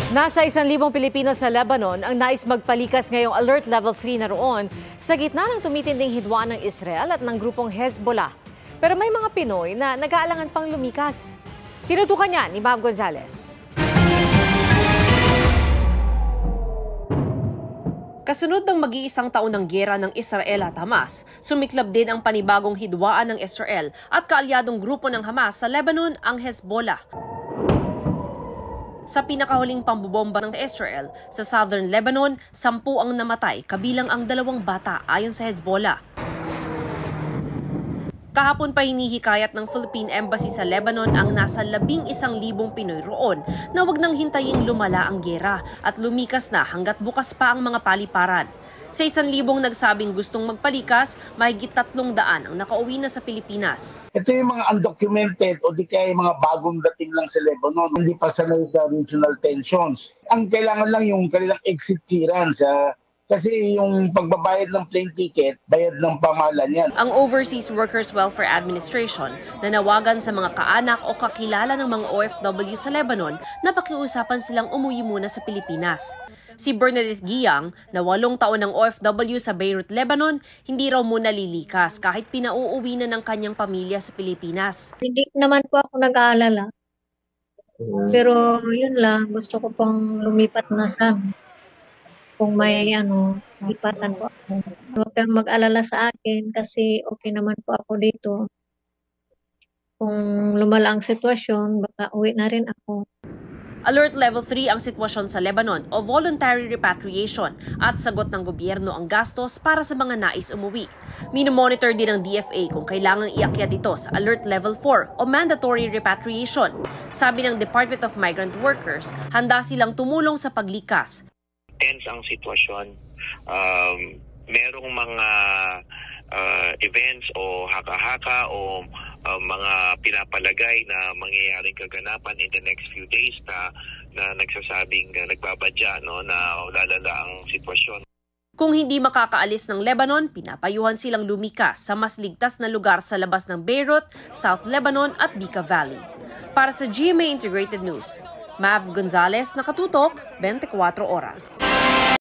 Nasa 1,000 Pilipino sa Lebanon ang nais magpalikas ngayong Alert Level 3 na roon sa gitna ng tumitinding hidwaan ng Israel at ng grupong Hezbollah. Pero may mga Pinoy na nag-aalangan pang lumikas. Tinutukan niya ni Mav Gonzalez. Kasunod ng mag-iisang taon ng giyera ng Israel at Hamas, sumiklab din ang panibagong hidwaan ng Israel at kaalyadong grupo ng Hamas sa Lebanon, ang Hezbollah. Sa pinakahuling pambobomba ng Israel sa southern Lebanon, 10 ang namatay, kabilang ang 2 bata ayon sa Hezbollah. Kahapon pa hinihikayat ng Philippine Embassy sa Lebanon ang nasa 11,000 Pinoy roon na wag nang hintaying lumala ang giyera at lumikas na hanggat bukas pa ang mga paliparan. Sa 1,000 nagsabing gustong magpalikas, mahigit 300 ang nakauwi na sa Pilipinas. Ito yung mga undocumented o di kaya yung mga bagong dating lang sa Lebanon, hindi pa sanay sa regional tensions. Ang kailangan lang yung kanilang exit clearance. Kasi yung pagbabayad ng plane ticket, bayad ng pamahalaan yan. Ang Overseas Workers Welfare Administration nanawagan sa mga kaanak o kakilala ng mga OFW sa Lebanon na pakiusapan silang umuwi muna sa Pilipinas. Si Bernadette Giyang, na 8 taon ng OFW sa Beirut, Lebanon, hindi raw muna lilikas kahit pinauuwi na ng kanyang pamilya sa Pilipinas. Hindi naman po ako nag-aalala. Pero yun lang, gusto ko pong lumipat na sa kung may lipatan po ako. Huwag kang mag-alala sa akin kasi okay naman po ako dito. Kung lumala ang sitwasyon, baka uwi na rin ako. Alert Level 3 ang sitwasyon sa Lebanon o voluntary repatriation at sagot ng gobyerno ang gastos para sa mga nais umuwi. Minomonitor din ng DFA kung kailangang iakyat ito sa Alert Level 4 o mandatory repatriation. Sabi ng Department of Migrant Workers, handa silang tumulong sa paglikas. Tense ang sitwasyon. Merong mga events o haka-haka o mga pinapalagay na mangyayaring kaganapan in the next few days na nagsasabing nagbabadya na lalala ang sitwasyon. Kung hindi makakaalis ng Lebanon, pinapayuhan silang lumikas sa mas ligtas na lugar sa labas ng Beirut, South Lebanon at Bekaa Valley. Para sa GMA Integrated News, Mav Gonzalez, nakatutok, 24 oras.